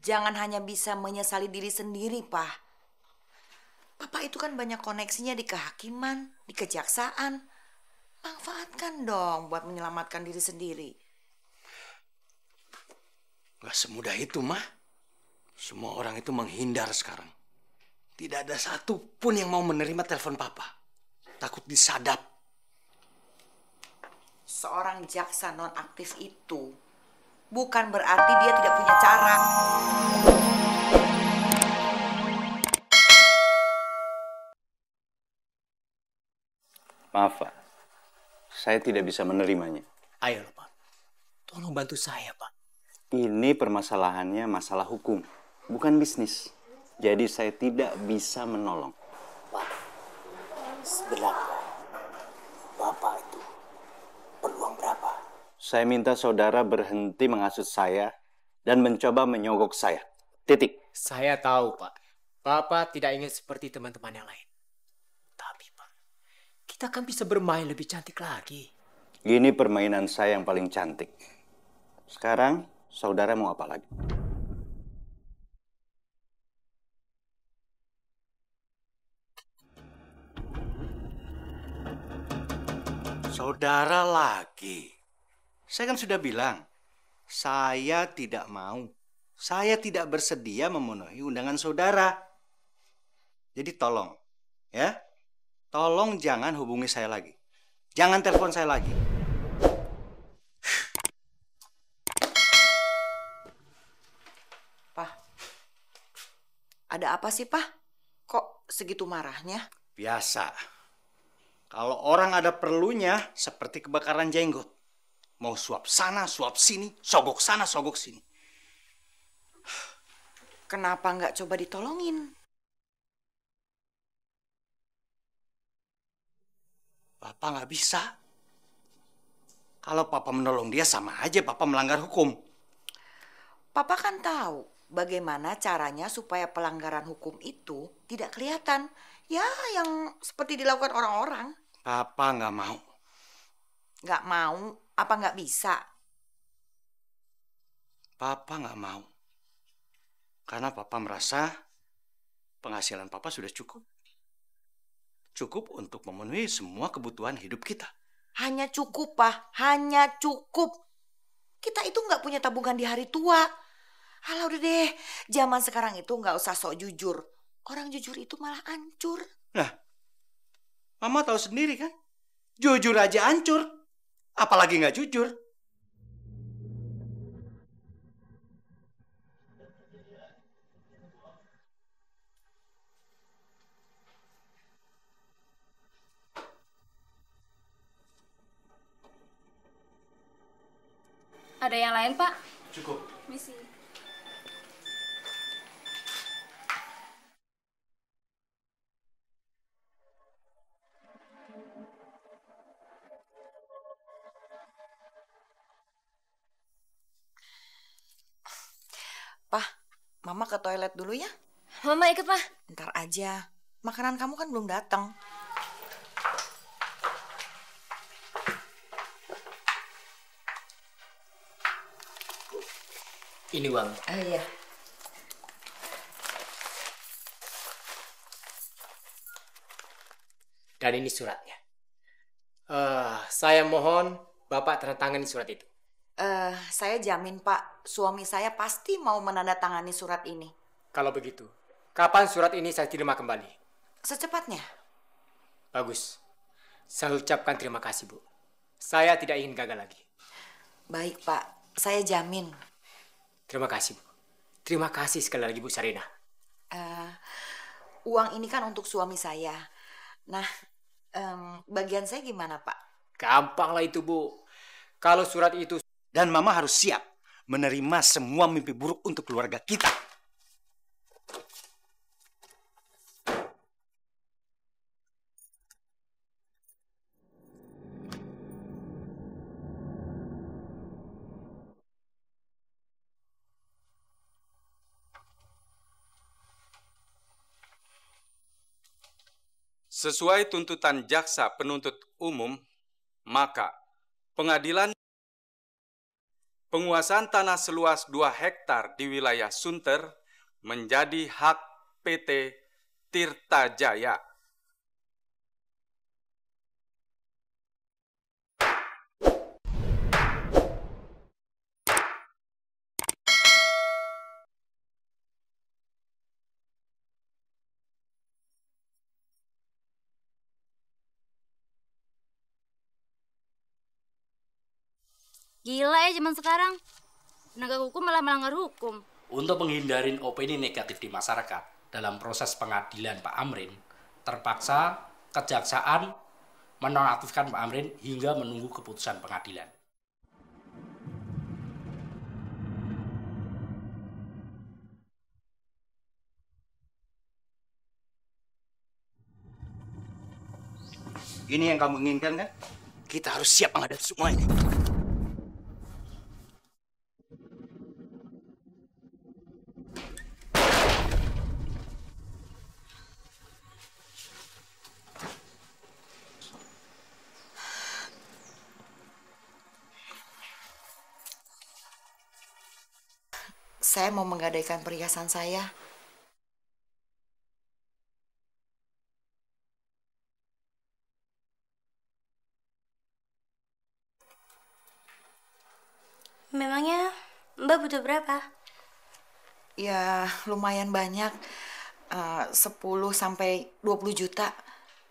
jangan hanya bisa menyesali diri sendiri, Pak. Papa itu kan banyak koneksinya di kehakiman, di kejaksaan. Manfaatkan dong buat menyelamatkan diri sendiri. Gak semudah itu, Mah. Semua orang itu menghindar sekarang. Tidak ada satupun yang mau menerima telepon Papa. Takut disadap. Seorang jaksa nonaktif itu bukan berarti dia tidak punya cara. Maaf, Pak. Saya tidak bisa menerimanya. Ayo, Pak. Tolong bantu saya, Pak. Ini permasalahannya masalah hukum, bukan bisnis. Jadi saya tidak bisa menolong. Pak, sebenarnya Bapak itu peluang berapa? Saya minta saudara berhenti menghasut saya dan mencoba menyogok saya. Titik. Saya tahu, Pak. Bapak tidak ingin seperti teman-teman yang lain. Tapi, Pak, kita kan bisa bermain lebih cantik lagi. Gini permainan saya yang paling cantik. Sekarang, saudara mau apa lagi? Saudara lagi. Saya kan sudah bilang, saya tidak mau. Saya tidak bersedia memenuhi undangan saudara. Jadi tolong, ya. Tolong jangan hubungi saya lagi. Jangan telepon saya lagi. Pak, ada apa sih, Pak? Kok segitu marahnya? Biasa. Kalau orang ada perlunya, seperti kebakaran jenggot. Mau suap sana, suap sini, sogok sana, sogok sini. Kenapa nggak coba ditolongin? Papa nggak bisa. Kalau Papa menolong dia sama aja Papa melanggar hukum. Papa kan tahu bagaimana caranya supaya pelanggaran hukum itu tidak kelihatan. Ya, yang seperti dilakukan orang-orang. Papa nggak mau. Nggak mau, apa nggak bisa? Papa nggak mau. Karena Papa merasa penghasilan Papa sudah cukup. Cukup untuk memenuhi semua kebutuhan hidup kita. Hanya cukup, Pak. Hanya cukup. Kita itu nggak punya tabungan di hari tua. Alah udah deh, zaman sekarang itu nggak usah sok jujur. Orang jujur itu malah hancur. Nah, Mama tahu sendiri kan? Jujur aja hancur. Apalagi nggak jujur. Ada yang lain, Pak? Cukup. Misi. Pak, Mama ke toilet dulu ya. Mama ikut, Pak. Ntar aja. Makanan kamu kan belum datang. Ini uang. Iya. Dan ini suratnya. Saya mohon Bapak tanda tangani surat itu. Saya jamin, Pak, suami saya pasti mau menandatangani surat ini. Kalau begitu, kapan surat ini saya terima kembali? Secepatnya. Bagus. Saya ucapkan terima kasih, Bu. Saya tidak ingin gagal lagi. Baik, Pak. Saya jamin. Terima kasih, Bu. Terima kasih sekali lagi, Bu Sarina. Uang ini kan untuk suami saya. Nah, bagian saya gimana, Pak? Gampang lah itu, Bu. Kalau surat itu... Dan Mama harus siap menerima semua mimpi buruk untuk keluarga kita. Sesuai tuntutan jaksa penuntut umum, maka pengadilan penguasaan tanah seluas 2 hektar di wilayah Sunter menjadi hak PT Tirta Jaya. Gila ya zaman sekarang. Penegak hukum malah melanggar hukum. Untuk menghindari opini negatif di masyarakat dalam proses pengadilan Pak Amrin, terpaksa kejaksaan menonaktifkan Pak Amrin hingga menunggu keputusan pengadilan. Ini yang kamu inginkan kan? Kita harus siap menghadapi semua ini. Saya mau menggadaikan perhiasan saya. Memangnya Mbak butuh berapa? Ya lumayan banyak, 10 sampai 20 juta.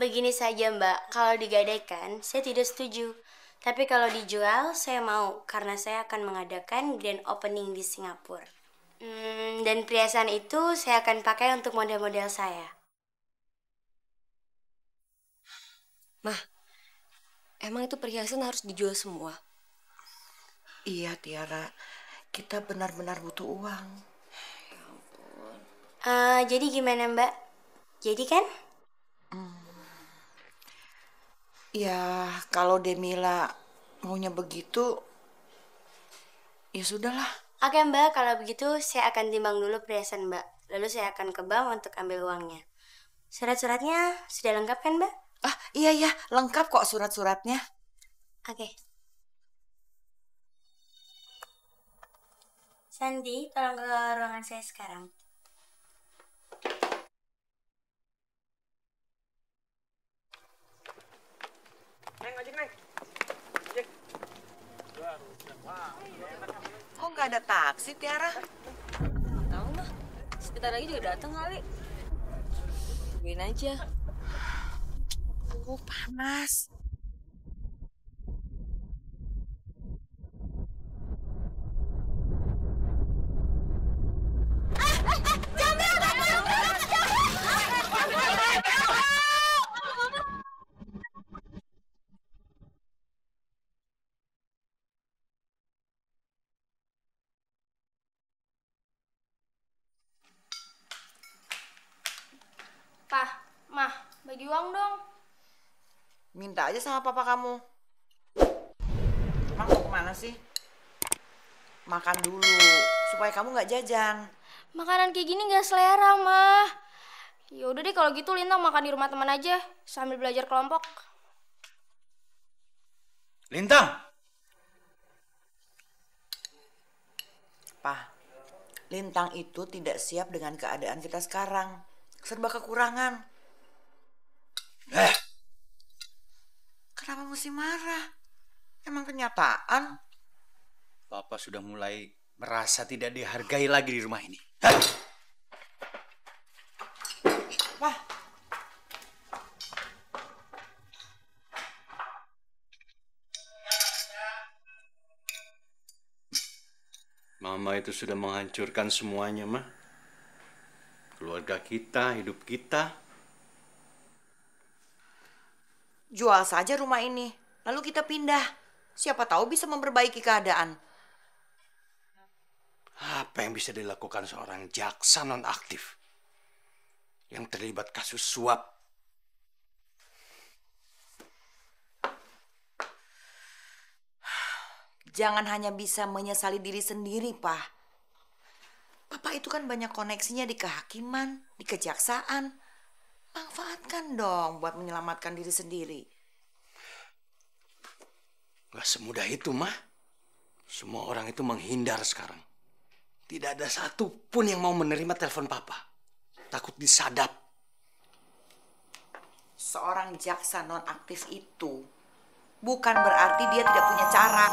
Begini saja Mbak, kalau digadaikan saya tidak setuju. Tapi kalau dijual saya mau, karena saya akan mengadakan grand opening di Singapura. Dan perhiasan itu saya akan pakai untuk model-model saya. Mah, emang itu perhiasan harus dijual semua? Iya Tiara, kita benar-benar butuh uang. Jadi gimana Mbak? Jadi kan? Ya kalau Demila maunya begitu, ya sudahlah. Oke Mbak, kalau begitu saya akan timbang dulu perhiasan Mbak. Lalu saya akan ke bank untuk ambil uangnya. Surat-suratnya sudah lengkap kan Mbak? Ah iya, lengkap kok surat-suratnya. Oke. Sandy, tolong ke ruangan saya sekarang. Kok nggak ada taksi Tiara? Tahu mah, sebentar lagi juga datang kali. Tungguin aja. Panas. Pah, Mah, bagi uang dong. Minta aja sama papa kamu. Emang mau kemana sih? Makan dulu, supaya kamu nggak jajan. Makanan kayak gini gak selera, Mah. Ya udah deh kalau gitu Lintang makan di rumah teman aja sambil belajar kelompok. Lintang! Pak, Lintang itu tidak siap dengan keadaan kita sekarang. Serba kekurangan. Kenapa mesti marah? Emang kenyataan. Papa sudah mulai merasa tidak dihargai lagi di rumah ini. Wah, Mama itu sudah menghancurkan semuanya, Mah. Keluarga kita, hidup kita. jual saja rumah ini. Lalu kita pindah. Siapa tahu bisa memperbaiki keadaan. Apa yang bisa dilakukan seorang jaksa nonaktif yang terlibat kasus suap? Jangan hanya bisa menyesali diri sendiri, Pak. Papa itu kan banyak koneksinya di kehakiman, di kejaksaan. Manfaatkan dong buat menyelamatkan diri sendiri. Gak semudah itu, Mah. Semua orang itu menghindar sekarang. Tidak ada satupun yang mau menerima telepon papa. Takut disadap. Seorang jaksa nonaktif itu bukan berarti dia tidak punya cara.